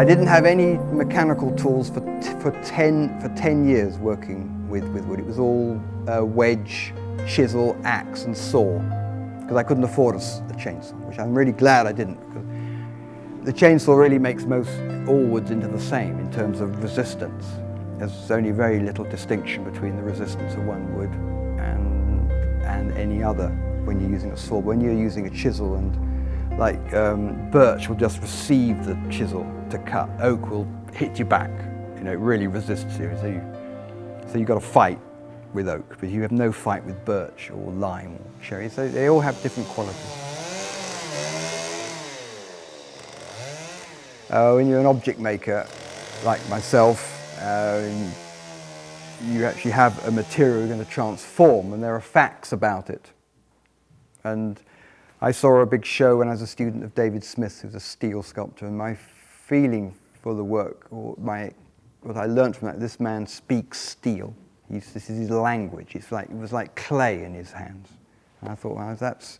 didn't have any mechanical tools for 10 years working with wood. It was all wedge, chisel, axe and saw, because I couldn't afford a chainsaw, which I'm really glad I didn't, because the chainsaw really makes all woods into the same in terms of resistance. There's only very little distinction between the resistance of one wood and any other when you're using a saw. When you're using a chisel, and like birch will just receive the chisel to cut, oak will hit you back. You know, it really resists you. So you've got to fight with oak, but you have no fight with birch or lime or cherry. So they all have different qualities. When you're an object maker, like myself, you actually have a material you're going to transform, and there are facts about it. And I saw a big show when I was a student of David Smith, who's a steel sculptor, and my feeling for the work, or what I learned from that, this man speaks steel. This is his language. It was like clay in his hands. And I thought, well, that's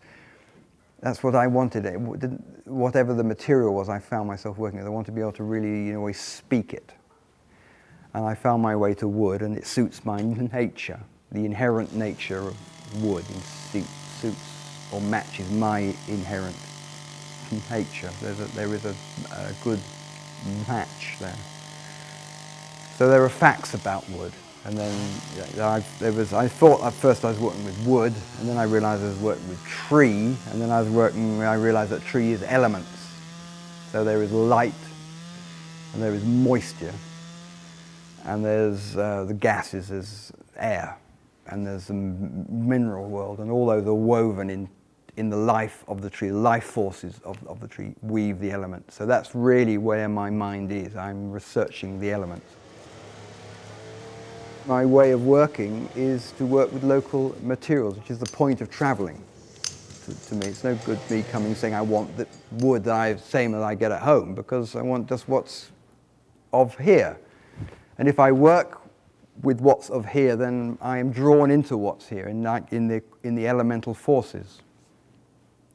what I wanted. Whatever the material was I found myself working with, I want to be able to really, always speak it. And I found my way to wood, and it suits my nature, the inherent nature of wood. It suits or matches my inherent nature. There is a good match there. So there are facts about wood. And then I thought at first I was working with wood, and then I realized I was working with tree, and then I realized that tree is elements. So there is light, and there is moisture, and there's the gases, there's air, and there's the mineral world, and all those are woven in the life of the tree. The life forces of the tree weave the elements. So that's really where my mind is. I'm researching the elements. My way of working is to work with local materials, which is the point of traveling to me. It's no good me coming saying I want the wood same as I get at home, because I want just what's of here. And if I work with what's of here, then I am drawn into what's here in the elemental forces.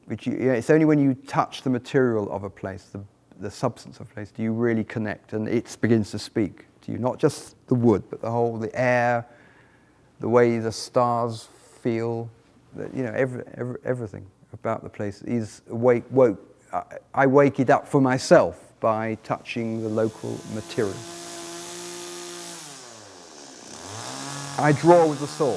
It's only when you touch the material of a place, the substance of a place, do you really connect, and it begins to speak to you. Not just the wood, but the air, the way the stars feel, everything about the place is I wake it up for myself by touching the local material. I draw with the saw,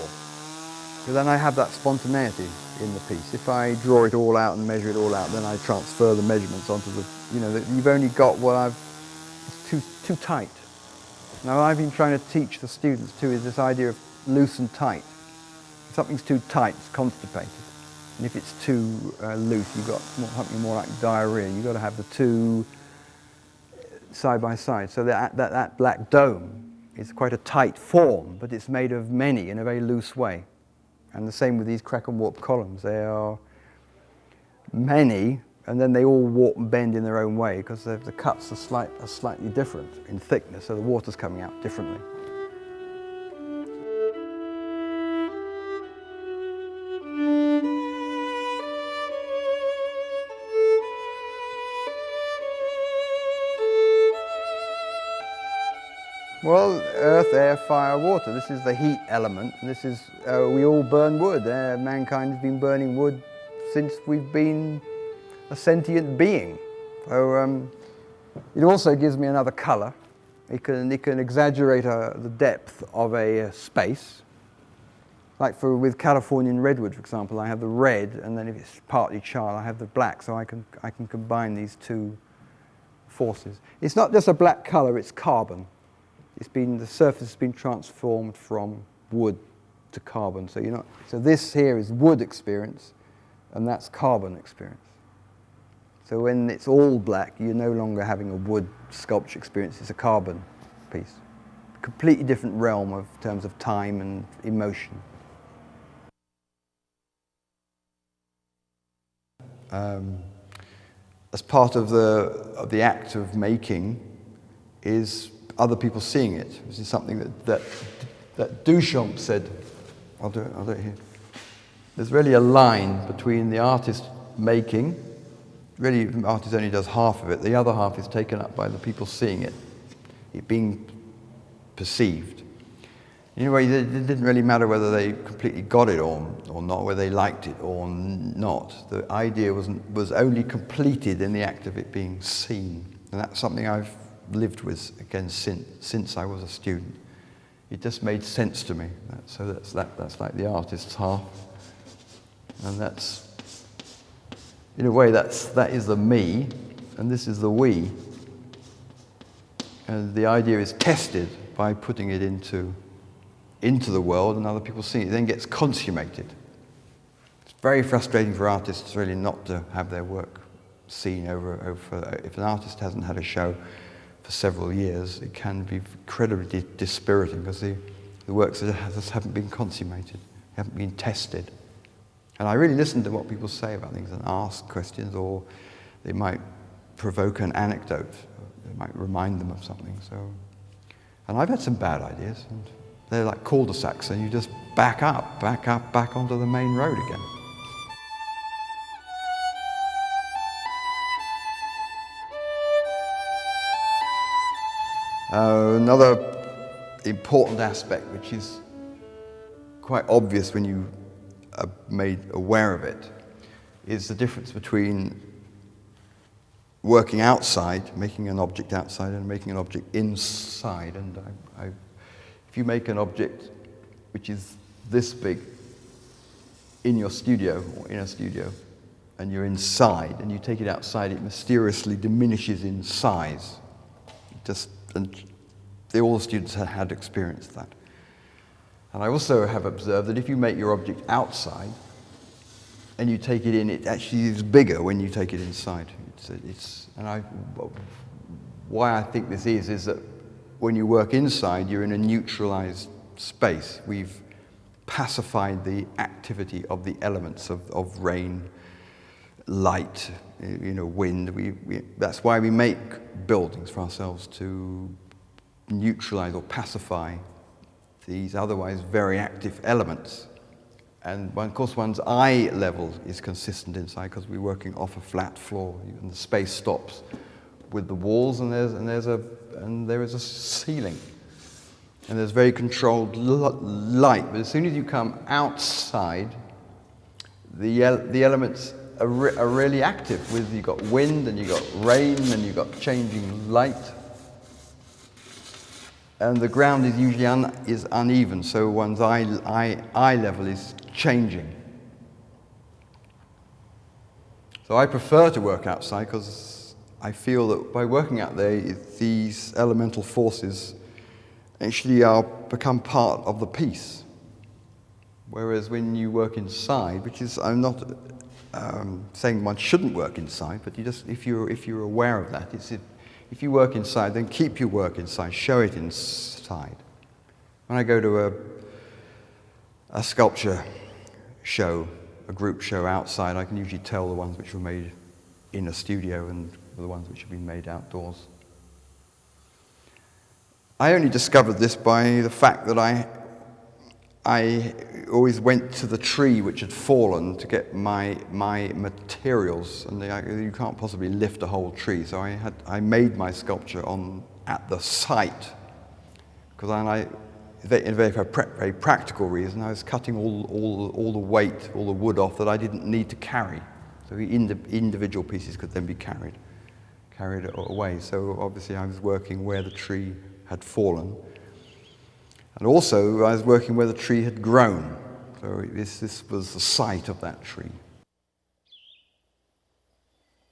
because then I have that spontaneity in the piece. If I draw it all out and measure it all out, then I transfer the measurements onto you've only got it's too tight. Now I've been trying to teach the students too is this idea of loose and tight. If something's too tight, it's constipated. And if it's too loose, you've got something more like diarrhea. You've got to have the two side by side. So that black dome is quite a tight form, but it's made of many in a very loose way. And the same with these crack and warp columns. They are many, and then they all warp and bend in their own way, because the cuts are slightly different in thickness, so the water's coming out differently. Well, earth, air, fire, water. This is the heat element, and this is, we all burn wood. Mankind has been burning wood since we've been a sentient being. So it also gives me another color. It can exaggerate the depth of a space. Like with Californian redwood, for example, I have the red, and then if it's partly charred, I have the black, so I can combine these two forces. It's not just a black color, it's carbon. The surface has been transformed from wood to carbon. So this here is wood experience, and that's carbon experience. So when it's all black, you're no longer having a wood sculpture experience, it's a carbon piece. Completely different realm in terms of time and emotion. As part of the act of making is other people seeing it. This is something that Duchamp said. I'll do it here. There's really a line between the artist making really the artist only does half of it. The other half is taken up by the people seeing it, it being perceived. In a way, it didn't really matter whether they completely got it or not, whether they liked it or not. The idea was only completed in the act of it being seen. And that's something I've lived with, again, since I was a student. It just made sense to me. So that's like the artist's half. And that's, in a way, that is the me, and this is the we. And the idea is tested by putting it into the world and other people seeing it. It then gets consummated. It's very frustrating for artists really not to have their work seen over if an artist hasn't had a show for several years, it can be incredibly dispiriting because the works just haven't been consummated, haven't been tested. And I really listen to what people say about things and ask questions, or they might provoke an anecdote, they might remind them of something. And I've had some bad ideas, and they're like cul-de-sacs, and you just back onto the main road again. Another important aspect, which is quite obvious when you are made aware of it, is the difference between working outside, making an object outside, and making an object inside. And if you make an object which is this big in your studio or in a studio, and you're inside, and you take it outside, it mysteriously diminishes in size. And all the students had experienced that. And I also have observed that if you make your object outside and you take it in, it actually is bigger when you take it inside. Why I think this is that when you work inside, you're in a neutralized space. We've pacified the activity of the elements of rain, light, wind. That's why we make buildings for ourselves, to neutralize or pacify these otherwise very active elements. And of course one's eye level is consistent inside because we're working off a flat floor, and the space stops with the walls, and there is a ceiling, and there's very controlled light. But as soon as you come outside, the elements are really active. You've got wind, and you've got rain, and you've got changing light. And the ground is usually uneven, so one's eye level is changing. So I prefer to work outside because I feel that by working out there, these elemental forces actually become part of the piece. Whereas when you work inside, which is, I'm not saying one shouldn't work inside, but if you're aware of that, if you work inside, then keep your work inside, show it inside. When I go to a sculpture show, a group show outside, I can usually tell the ones which were made in a studio and the ones which have been made outdoors. I only discovered this by the fact that I always went to the tree which had fallen to get my materials, and you can't possibly lift a whole tree, so I made my sculpture at the site, because in a very practical reason, I was cutting all the weight, all the wood off that I didn't need to carry, so the individual pieces could then be carried away. So obviously I was working where the tree had fallen. And also, I was working where the tree had grown. So this was the site of that tree.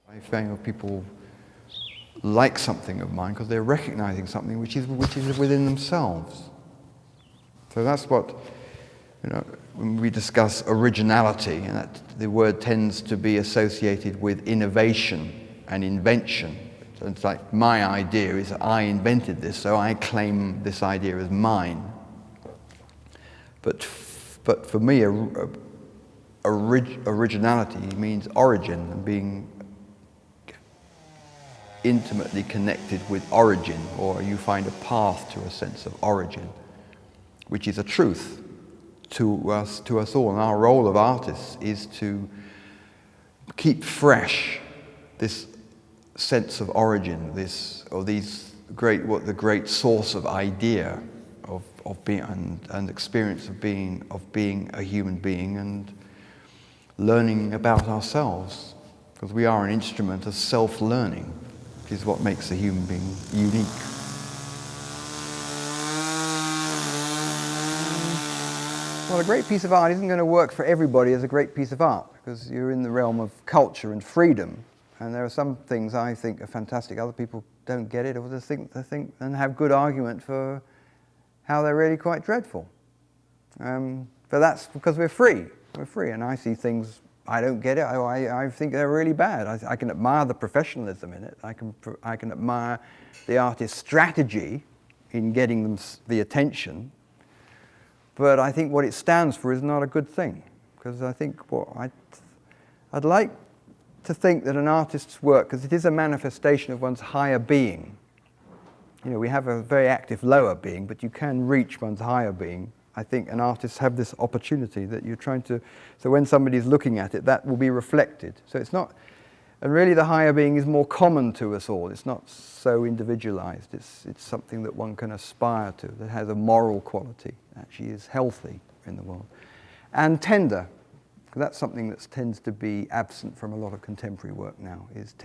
I found people like something of mine because they're recognizing something which is within themselves. So that's what, when we discuss originality, and that the word tends to be associated with innovation and invention. So it's like, my idea is I invented this, so I claim this idea as mine. But for me, originality means origin, and being intimately connected with origin, or you find a path to a sense of origin, which is a truth to us all. And our role of artists is to keep fresh this sense of origin, the great source of idea of being and experience of being a human being, and learning about ourselves, because we are an instrument of self-learning, which is what makes a human being unique. Well, a great piece of art isn't going to work for everybody as a great piece of art, because you're in the realm of culture and freedom, and there are some things I think are fantastic, other people don't get it, or they think and have good argument for how they're really quite dreadful. But that's because we're free, and I see things I don't get it, I think they're really bad. I can admire the professionalism in it, I can admire the artist's strategy in getting them the attention, but I think what it stands for is not a good thing, because I think I'd like to think that an artist's work, because it is a manifestation of one's higher being. You know, we have a very active lower being, but you can reach one's higher being. I think an artist have this opportunity that you're trying to, so when somebody's looking at it, that will be reflected. So it's not, and really the higher being is more common to us all. It's not so individualized. It's something that one can aspire to, that has a moral quality, actually is healthy in the world. And tender, because that's something that tends to be absent from a lot of contemporary work now, is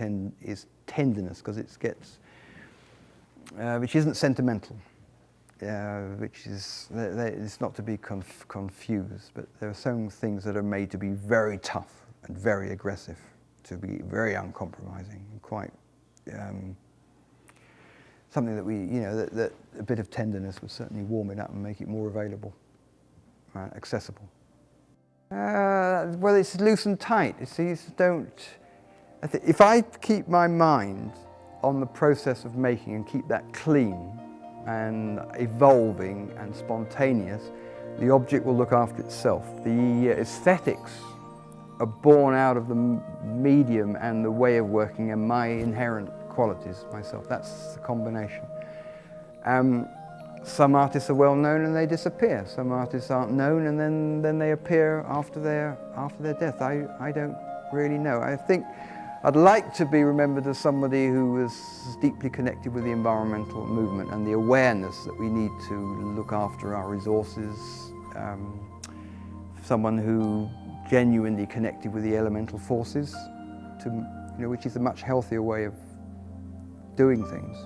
tenderness, because it gets, which isn't sentimental. Which is, it's not to be confused, but there are some things that are made to be very tough and very aggressive, to be very uncompromising, and quite something that that a bit of tenderness would certainly warm it up and make it more available, accessible. Well, it's loose and tight. You see, if I keep my mind on the process of making and keep that clean and evolving and spontaneous, the object will look after itself. The aesthetics are born out of the medium and the way of working and my inherent qualities myself. That's the combination. Some artists are well known and they disappear. Some artists aren't known and then they appear after their death. I don't really know. I think I'd like to be remembered as somebody who was deeply connected with the environmental movement and the awareness that we need to look after our resources, someone who genuinely connected with the elemental forces, which is a much healthier way of doing things.